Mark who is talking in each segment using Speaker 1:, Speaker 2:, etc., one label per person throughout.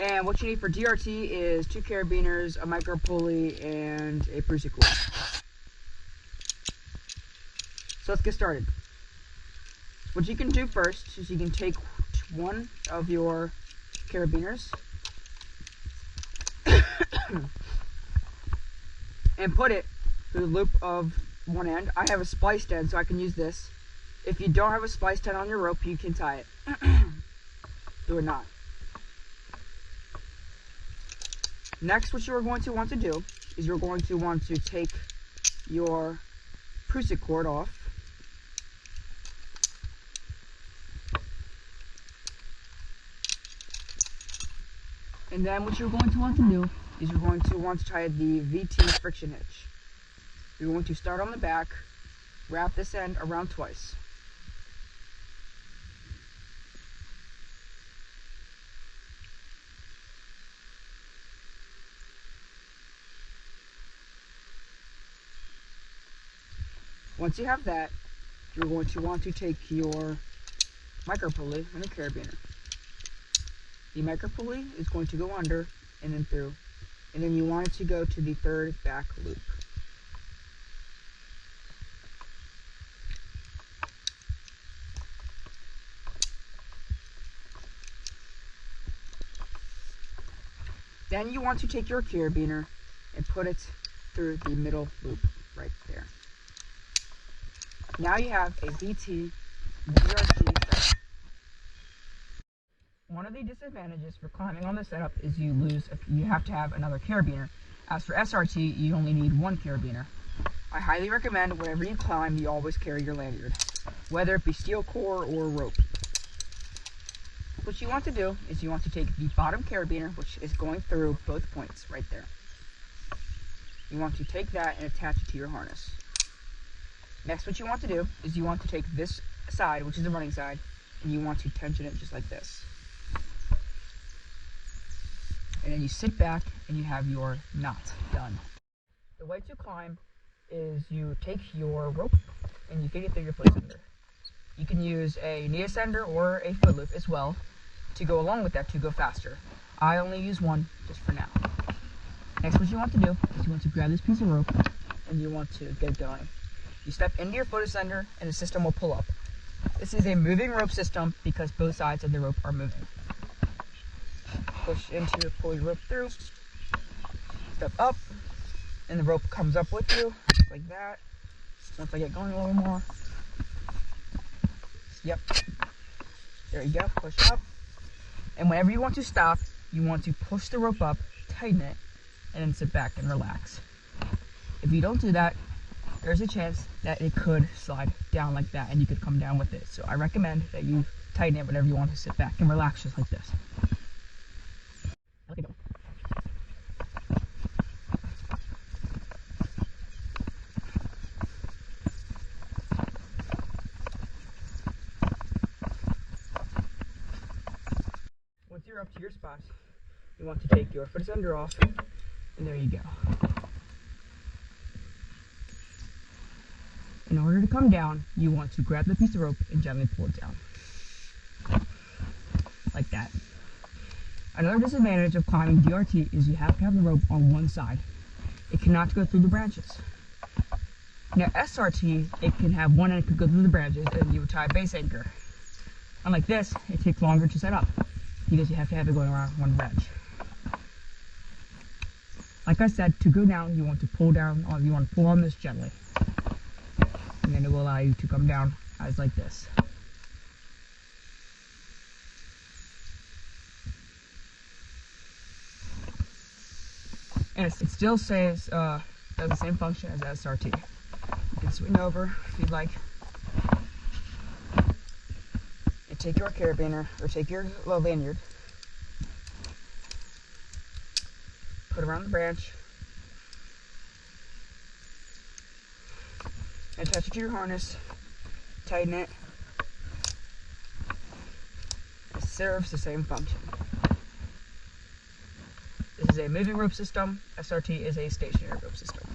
Speaker 1: And what you need for DRT is 2 carabiners, a micro pulley, and a Pruning cord. So let's get started. What you can do first is you can take one of your carabiners and put it through the loop of one end. I have a spliced end, so I can use this. If you don't have a spliced end on your rope, you can tie it through a knot. Next, what you're going to want to do is you're going to want to take your Pruning cord off. And then what you're going to want to do is you're going to want to tie the VT friction hitch. You're going to start on the back, wrap this end around twice. Once you have that, you're going to want to take your micro pulley and a carabiner. The micro pulley is going to go under and then through, and then you want it to go to the third back loop. Then you want to take your carabiner and put it through the middle loop right there. Now you have a VT DRT setup. One of the disadvantages for climbing on the setup is you have to have another carabiner. As for SRT, you only need one carabiner. I highly recommend whenever you climb, you always carry your lanyard, whether it be steel core or rope. What you want to do is you want to take the bottom carabiner, which is going through both points right there. You want to take that and attach it to your harness. Next, what you want to do is you want to take this side, which is the running side, and you want to tension it just like this. And then you sit back and you have your knot done. The way to climb is you take your rope and you feed it through your foot ascender. You can use a knee ascender or a foot loop as well to go along with that to go faster. I only use one just for now. Next, what you want to do is you want to grab this piece of rope and you want to get it going. You step into your foot ascender and the system will pull up. This is a moving rope system because both sides of the rope are moving. Push into, pull your rope through, step up, and the rope comes up with you, like that. Once I get going a little more, yep, there you go, push up. And whenever you want to stop, you want to push the rope up, tighten it, and then sit back and relax. If you don't do that, there's a chance that it could slide down like that and you could come down with it. So I recommend that you tighten it whenever you want to sit back and relax just like this. Okay, go. Once you're up to your spot, you want to take your foot ascender off, and there you go. In order to come down, you want to grab the piece of rope and gently pull it down. Like that. Another disadvantage of climbing DRT is you have to have the rope on one side. It cannot go through the branches. Now SRT, it can have one end could go through the branches and you would tie a base anchor. Unlike this, it takes longer to set up because you have to have it going around one branch. Like I said, to go down, you want to pull down, or you want to pull on this gently. And then it will allow you to come down as like this. And it still says, does the same function as SRT. You can swing over if you'd like. And take your carabiner, or take your lanyard. Put it around the branch. Attach it to your harness, tighten it. It serves the same function. This is a moving rope system. SRT is a stationary rope system.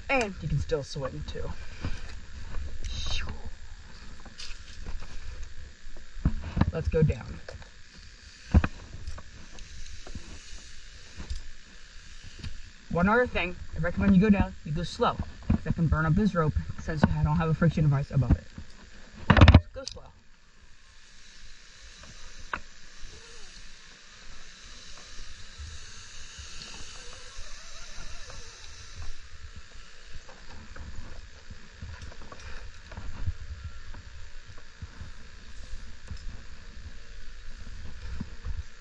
Speaker 1: And you can still swing too. let's go down. One other thing, I recommend you go down, you go slow. That can burn up this rope since I don't have a friction device above it. Just go slow.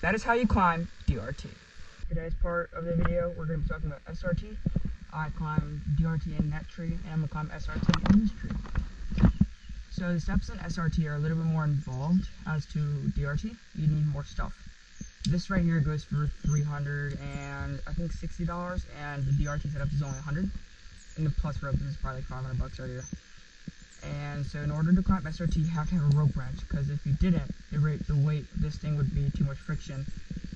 Speaker 1: That is how you climb DRT. Today's part of the video, we're going to be talking about SRT. I climb DRT in that tree, and I'm going to climb SRT in this tree. So the steps in SRT are a little bit more involved as to DRT. You need more stuff. This right here goes for $300 and I think $60, and the DRT setup is only $100. And the plus rope is probably like $500 right here. And so in order to climb SRT, you have to have a rope wrench, because if you didn't, the weight of this thing would be too much friction,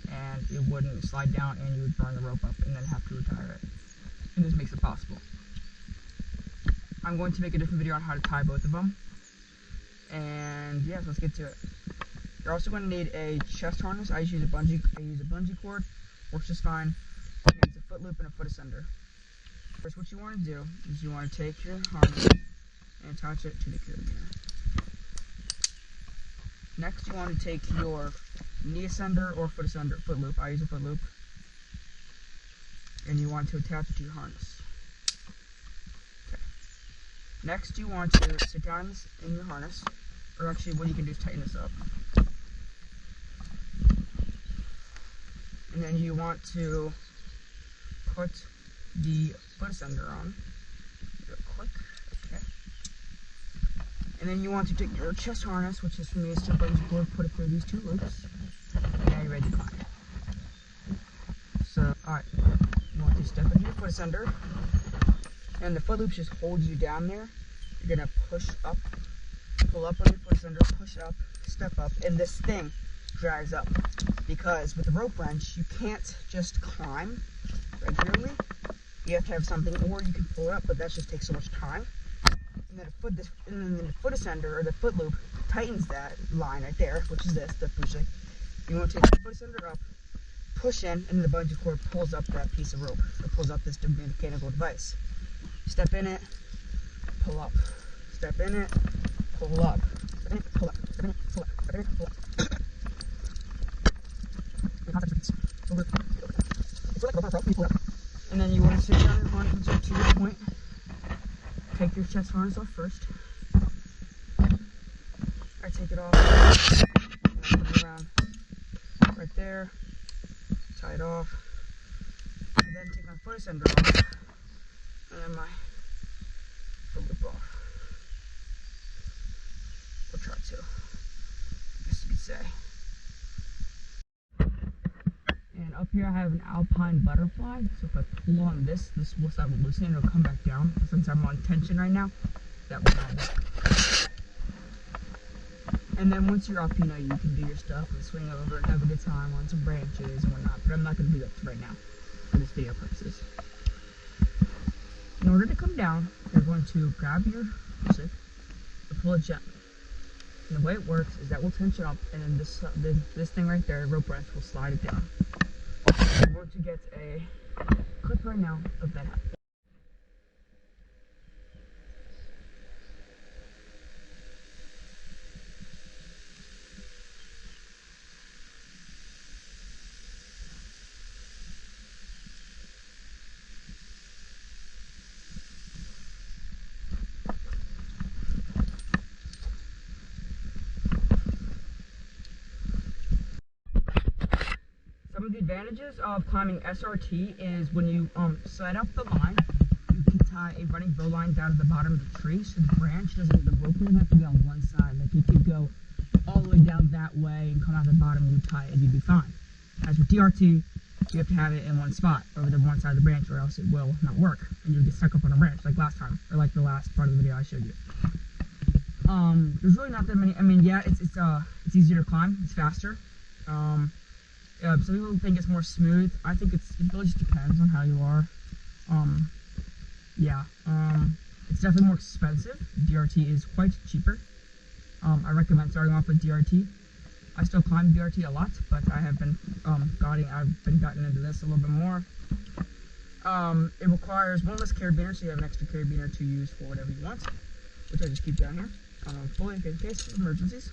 Speaker 1: and it wouldn't slide down, and you would burn the rope up and then have to retire it. And this makes it possible. I'm going to make a different video on how to tie both of them. And yeah, so let's get to it. You're also going to need a chest harness. I use a bungee cord, works just fine. And it's a foot loop and a foot ascender. First, what you want to do is you want to take your harness and attach it to the carabiner. Next, you want to take your knee ascender or foot loop. I use a foot loop. And you want to attach it to your harness. Okay. Next, you want to sit down in your harness, or actually what you can do is tighten this up. And then you want to put the foot ascender on. Real quick. Okay. And then you want to take your chest harness, which is for me is to bungee cord, put it through these two loops. And now you're ready to climb. So, alright. You want to step into your foot ascender, and the foot loops just hold you down there. You're going to push up, pull up on your foot ascender, push up, step up, and this thing drags up. Because with the rope wrench, you can't just climb regularly. You have to have something, or you can pull it up, but that just takes so much time. And then the foot ascender, or the foot loop, tightens that line right there, which is this, the pushing. You want to take the foot ascender up, push in, and the bungee cord pulls up that piece of rope, or pulls up this mechanical device. Step in it, pull up. Step in it, pull up. Step in it, pull up. Step in it, pull up. Step in it, pull up. And then you want to sit down your harness to your point. Take your chest harness off first. I take it off. Put it around right there. Tie it off. And then take my foot ascender off. And then my foot loop off. Or try to, I guess you could say. And up here I have an alpine butterfly, so if I pull on this will start loosening, it'll come back down. Since I'm on tension right now, that will not work. And then once you're up, you know, you can do your stuff and swing over and have a good time on some branches and whatnot, but I'm not going to do that right now for this video purposes. In order to come down, you're going to grab your music and pull it gently. And the way it works is that will tension up, and then this thing right there, rope wrench, will slide it down. I'm going to get a clip right now of that happening. Some of the advantages of climbing SRT is when you set up the line, you can tie a running bow line down to the bottom of the tree, so the rope doesn't have to be on one side. Like you could go all the way down that way and come out the bottom, you tie it, and you'd be fine. As with DRT, you have to have it in one spot, over the one side of the branch, or else it will not work, and you'll get stuck up on a branch, like last time, or like the last part of the video I showed you. There's really not that many. I mean, yeah, it's easier to climb, it's faster. Some people think it's more smooth. I think it really just depends on how you are. It's definitely more expensive. DRT is quite cheaper. I recommend starting off with DRT. I still climb BRT a lot, but I have been gotten into this a little bit more. It requires one less carabiner, so you have an extra carabiner to use for whatever you want, which I just keep down here, fully in case of emergencies.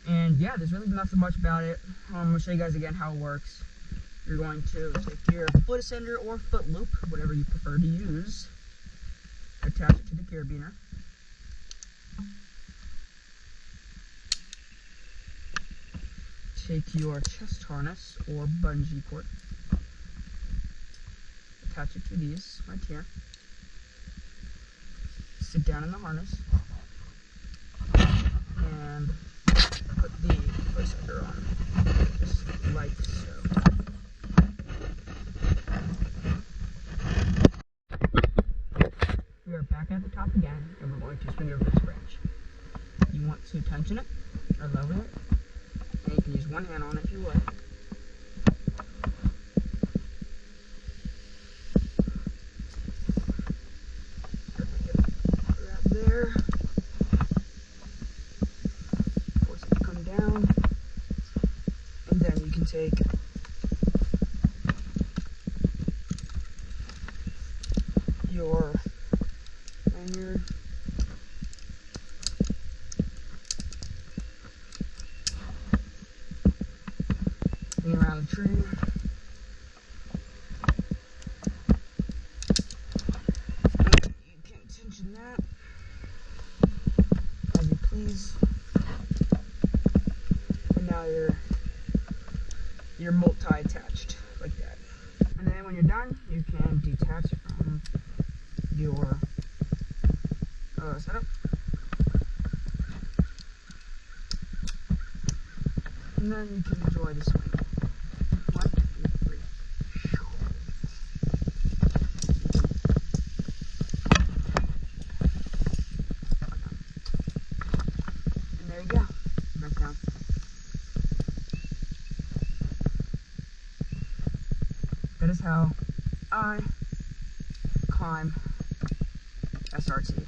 Speaker 1: And yeah, there's really nothing much about it. I'm going to show you guys again how it works. You're going to take your foot ascender or foot loop, whatever you prefer to use, attach it to the carabiner. Take your chest harness or bungee cord, attach it to these right here, sit down in the harness, and put the foot ascender on, just like so. We are back at the top again, and we're going to swing over this branch. You want to tension it, or level it, and you can use one hand on it if you would. Grab there. Force it to come down. And then you can take your lanyard, bring it around the tree, and you can tension that as you please, and now you're multi-attached like that. And then when you're done, you can detach from your setup, and then you can enjoy the swing. 1, 2, 3. And there you go. Back down. That is how I climb SRT.